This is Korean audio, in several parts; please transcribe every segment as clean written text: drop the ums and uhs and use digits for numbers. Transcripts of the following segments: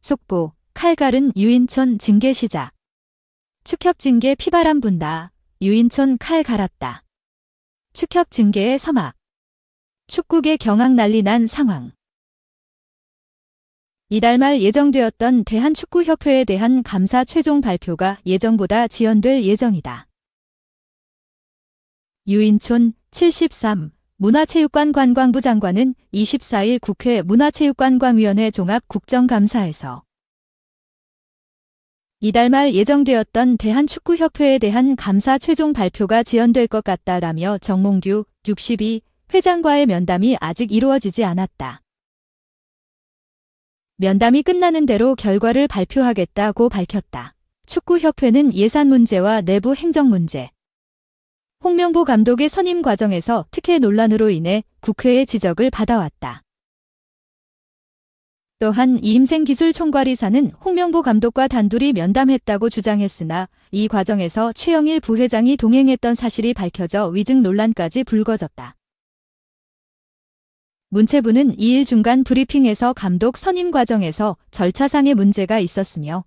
속보, 칼갈은 유인촌 징계 시작. 축협 징계 피바람 분다. 유인촌 칼 갈았다. 축협 징계의 서막. 축구계 경악 난리 난 상황. 이달 말 예정되었던 대한축구협회에 대한 감사 최종 발표가 예정보다 지연될 예정이다. 유인촌 73 문화체육관관광부 장관은 24일 국회 문화체육관광위원회 종합국정감사에서 이달 말 예정되었던 대한축구협회에 대한 감사 최종 발표가 지연될 것 같다라며 정몽규 62 회장과의 면담이 아직 이루어지지 않았다. 면담이 끝나는 대로 결과를 발표하겠다고 밝혔다. 축구협회는 예산 문제와 내부 행정 문제, 홍명보 감독의 선임 과정에서 특혜 논란으로 인해 국회의 지적을 받아왔다. 또한 이임생 기술총괄이사는 홍명보 감독과 단둘이 면담했다고 주장했으나 이 과정에서 최영일 부회장이 동행했던 사실이 밝혀져 위증 논란까지 불거졌다. 문체부는 2일 중간 브리핑에서 감독 선임 과정에서 절차상의 문제가 있었으며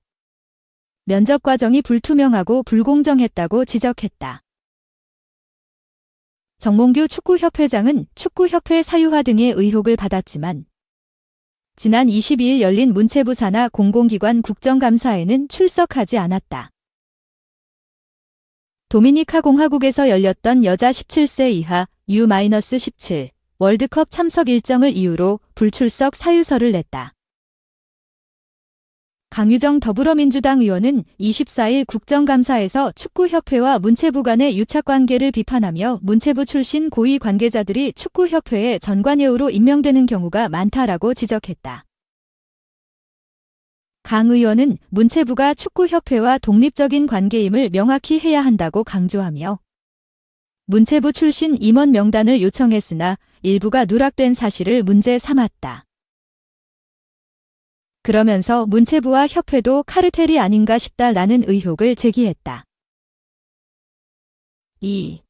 면접 과정이 불투명하고 불공정했다고 지적했다. 정몽규 축구협회장은 축구협회 사유화 등의 의혹을 받았지만 지난 22일 열린 문체부 산하 공공기관 국정감사에는 출석하지 않았다. 도미니카 공화국에서 열렸던 여자 17세 이하 U-17 월드컵 참석 일정을 이유로 불출석 사유서를 냈다. 강유정 더불어민주당 의원은 24일 국정감사에서 축구협회와 문체부 간의 유착관계를 비판하며 문체부 출신 고위 관계자들이 축구협회의 전관예우로 임명되는 경우가 많다라고 지적했다. 강 의원은 문체부가 축구협회와 독립적인 관계임을 명확히 해야 한다고 강조하며 문체부 출신 임원 명단을 요청했으나 일부가 누락된 사실을 문제 삼았다. 그러면서 문체부와 협회도 카르텔이 아닌가 싶다라는 의혹을 제기했다. 2.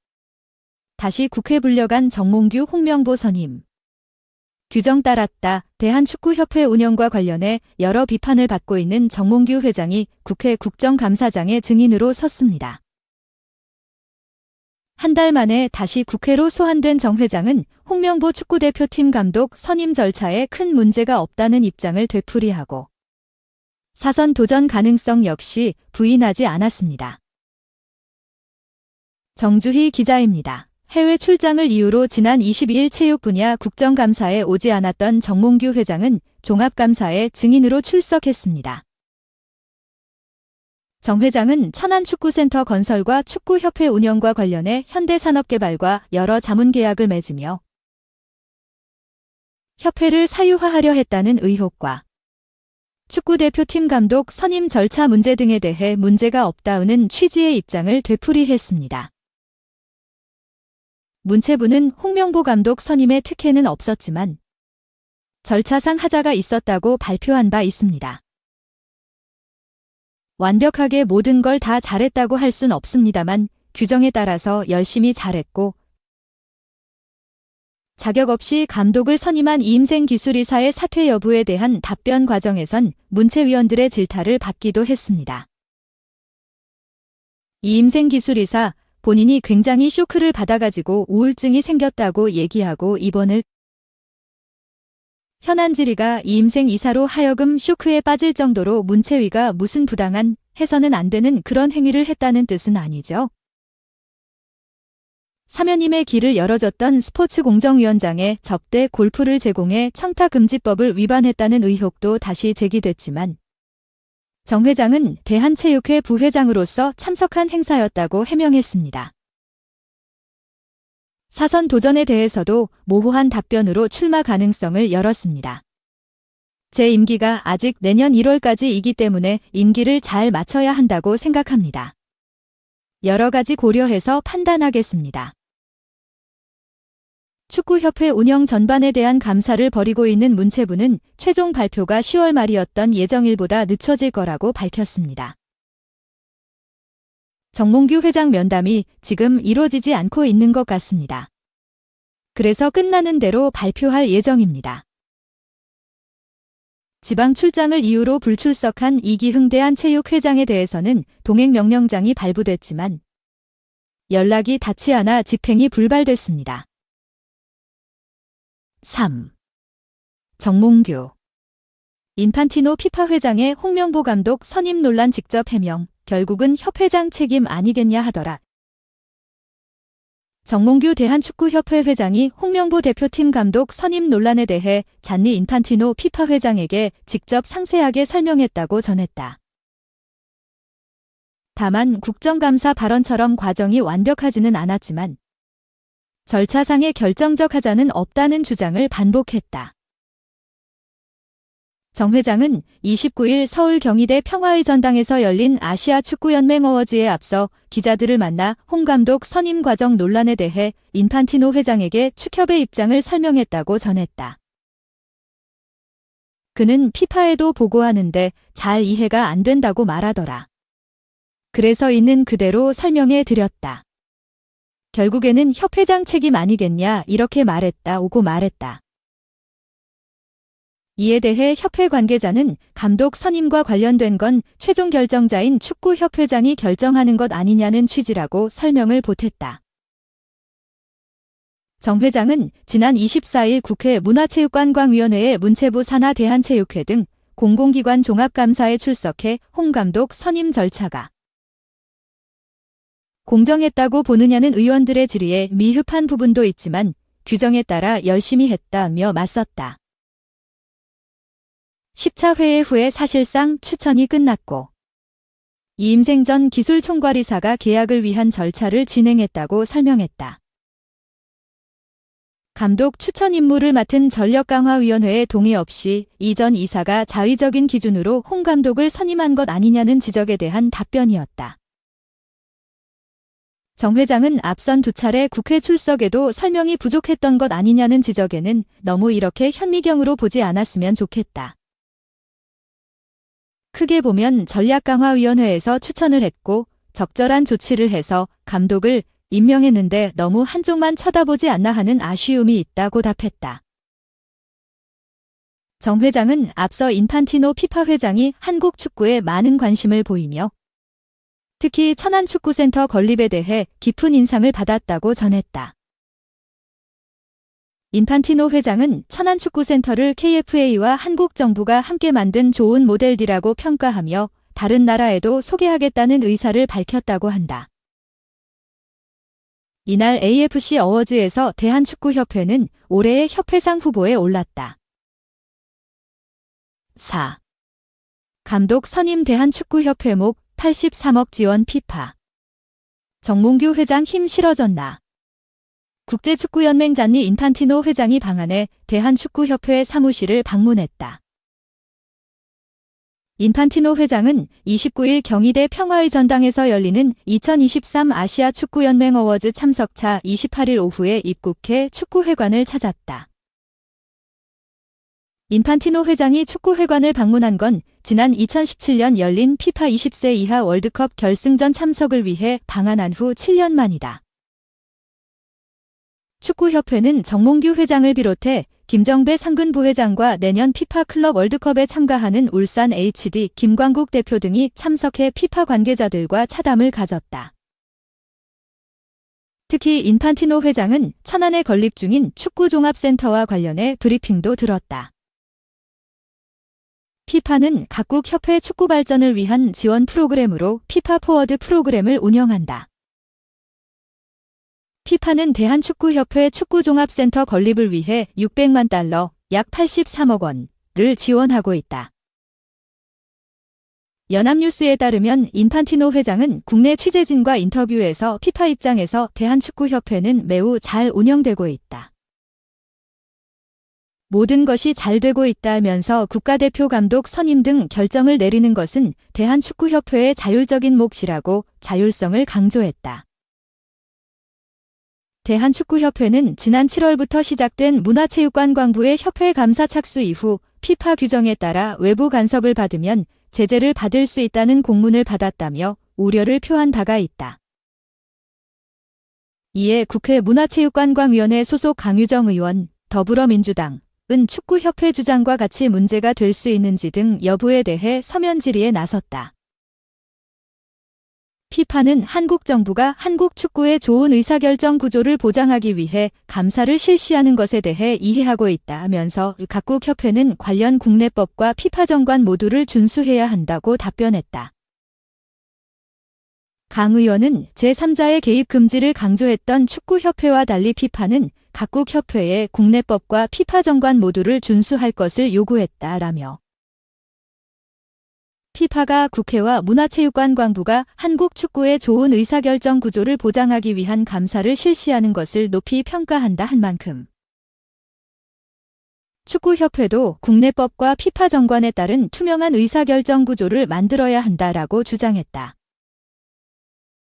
다시 국회 불려간 정몽규 홍명보 선임. 규정 따랐다. 대한축구협회 운영과 관련해 여러 비판을 받고 있는 정몽규 회장이 국회 국정감사장의 증인으로 섰습니다. 한 달 만에 다시 국회로 소환된 정 회장은 홍명보 축구대표팀 감독 선임 절차에 큰 문제가 없다는 입장을 되풀이하고 사선 도전 가능성 역시 부인하지 않았습니다. 정주희 기자입니다. 해외 출장을 이유로 지난 22일 체육 분야 국정감사에 오지 않았던 정몽규 회장은 종합감사에 증인으로 출석했습니다. 정 회장은 천안축구센터 건설과 축구협회 운영과 관련해 현대산업개발과 여러 자문계약을 맺으며 협회를 사유화하려 했다는 의혹과 축구대표팀 감독 선임 절차 문제 등에 대해 문제가 없다는 취지의 입장을 되풀이했습니다. 문체부는 홍명보 감독 선임의 특혜는 없었지만 절차상 하자가 있었다고 발표한 바 있습니다. 완벽하게 모든 걸 다 잘했다고 할 순 없습니다만 규정에 따라서 열심히 잘했고 자격 없이 감독을 선임한 이임생 기술이사의 사퇴 여부에 대한 답변 과정에선 문체위원들의 질타를 받기도 했습니다. 이임생 기술이사 본인이 굉장히 쇼크를 받아가지고 우울증이 생겼다고 얘기하고 입원을 현안질의가 이임생 이사로 하여금 쇼크에 빠질 정도로 문체위가 무슨 부당한 해서는 안 되는 그런 행위를 했다는 뜻은 아니죠. 사면임의 길을 열어줬던 스포츠공정위원장에 접대 골프를 제공해 청탁금지법을 위반했다는 의혹도 다시 제기됐지만 정 회장은 대한체육회 부회장으로서 참석한 행사였다고 해명했습니다. 사선 도전에 대해서도 모호한 답변으로 출마 가능성을 열었습니다. 제 임기가 아직 내년 1월까지이기 때문에 임기를 잘 마쳐야 한다고 생각합니다. 여러 가지 고려해서 판단하겠습니다. 축구협회 운영 전반에 대한 감사를 벌이고 있는 문체부는 최종 발표가 10월 말이었던 예정일보다 늦춰질 거라고 밝혔습니다. 정몽규 회장 면담이 지금 이루어지지 않고 있는 것 같습니다. 그래서 끝나는 대로 발표할 예정입니다. 지방 출장을 이유로 불출석한 이기흥 대한체육회장에 대해서는 동행명령장이 발부됐지만 연락이 닿지 않아 집행이 불발됐습니다. 3. 정몽규 인판티노 피파 회장의 홍명보 감독 선임 논란 직접 해명, 결국은 협회장 책임 아니겠냐 하더라. 정몽규 대한축구협회 회장이 홍명보 대표팀 감독 선임 논란에 대해 잔니 인판티노 피파 회장에게 직접 상세하게 설명했다고 전했다. 다만 국정감사 발언처럼 과정이 완벽하지는 않았지만 절차상의 결정적 하자는 없다는 주장을 반복했다. 정 회장은 29일 서울 경희대 평화의 전당에서 열린 아시아 축구연맹 어워즈에 앞서 기자들을 만나 홍 감독 선임 과정 논란에 대해 인판티노 회장에게 축협의 입장을 설명했다고 전했다. 그는 피파에도 보고하는데 잘 이해가 안 된다고 말하더라. 그래서 있는 그대로 설명해 드렸다. 결국에는 협회장 책임 아니겠냐 이렇게 말했다 오고 말했다. 이에 대해 협회 관계자는 감독 선임과 관련된 건 최종 결정자인 축구협회장이 결정하는 것 아니냐는 취지라고 설명을 보탰다. 정 회장은 지난 24일 국회 문화체육관광위원회의 문체부 산하 대한체육회 등 공공기관 종합감사에 출석해 홍 감독 선임 절차가 공정했다고 보느냐는 의원들의 질의에 미흡한 부분도 있지만 규정에 따라 열심히 했다며 맞섰다. 10차 회의 후에 사실상 추천이 끝났고 이임생 전 기술총괄이사가 계약을 위한 절차를 진행했다고 설명했다. 감독 추천 임무를 맡은 전력강화위원회의 동의 없이 이 전 이사가 자의적인 기준으로 홍 감독을 선임한 것 아니냐는 지적에 대한 답변이었다. 정 회장은 앞선 두 차례 국회 출석에도 설명이 부족했던 것 아니냐는 지적에는 너무 이렇게 현미경으로 보지 않았으면 좋겠다. 크게 보면 전략강화위원회에서 추천을 했고 적절한 조치를 해서 감독을 임명했는데 너무 한쪽만 쳐다보지 않나 하는 아쉬움이 있다고 답했다. 정 회장은 앞서 인판티노 피파 회장이 한국 축구에 많은 관심을 보이며 특히 천안축구센터 건립에 대해 깊은 인상을 받았다고 전했다. 인판티노 회장은 천안축구센터를 KFA와 한국 정부가 함께 만든 좋은 모델이라고 평가하며 다른 나라에도 소개하겠다는 의사를 밝혔다고 한다. 이날 AFC 어워즈에서 대한축구협회는 올해의 협회상 후보에 올랐다. 4. 감독 선임 대한축구협회 목 83억 지원 피파. 정몽규 회장 힘 실어졌나. 국제축구연맹 잔니 인판티노 회장이 방한해 대한축구협회 사무실을 방문했다. 인판티노 회장은 29일 경희대 평화의 전당에서 열리는 2023 아시아 축구연맹 어워즈 참석차 28일 오후에 입국해 축구회관을 찾았다. 인판티노 회장이 축구회관을 방문한 건 지난 2017년 열린 피파 20세 이하 월드컵 결승전 참석을 위해 방한한 후 7년 만이다. 축구협회는 정몽규 회장을 비롯해 김정배 상근 부회장과 내년 피파 클럽 월드컵에 참가하는 울산 HD 김광국 대표 등이 참석해 피파 관계자들과 차담을 가졌다. 특히 인판티노 회장은 천안에 건립 중인 축구종합센터와 관련해 브리핑도 들었다. 피파는 각국 협회 축구 발전을 위한 지원 프로그램으로 피파 포워드 프로그램을 운영한다. 피파는 대한축구협회 축구종합센터 건립을 위해 600만 달러, 약 83억 원을 지원하고 있다. 연합뉴스에 따르면 인판티노 회장은 국내 취재진과 인터뷰에서 피파 입장에서 대한축구협회는 매우 잘 운영되고 있다. 모든 것이 잘 되고 있다면서 국가대표 감독 선임 등 결정을 내리는 것은 대한축구협회의 자율적인 몫이라고 자율성을 강조했다. 대한축구협회는 지난 7월부터 시작된 문화체육관광부의 협회 감사 착수 이후 피파 규정에 따라 외부 간섭을 받으면 제재를 받을 수 있다는 공문을 받았다며 우려를 표한 바가 있다. 이에 국회 문화체육관광위원회 소속 강유정 의원, 더불어민주당, 축구협회 주장과 같이 문제가 될 수 있는지 등 여부에 대해 서면 질의에 나섰다. 피파는 한국 정부가 한국 축구의 좋은 의사결정 구조를 보장하기 위해 감사를 실시하는 것에 대해 이해하고 있다면서 각국 협회는 관련 국내법과 피파 정관 모두를 준수해야 한다고 답변했다. 강 의원은 제3자의 개입 금지를 강조했던 축구협회와 달리 피파는 각국 협회의 국내법과 피파 정관 모두를 준수할 것을 요구했다라며 피파가 국회와 문화체육관광부가 한국 축구의 좋은 의사결정 구조를 보장하기 위한 감사를 실시하는 것을 높이 평가한다 한 만큼 축구협회도 국내법과 피파 정관에 따른 투명한 의사결정 구조를 만들어야 한다라고 주장했다.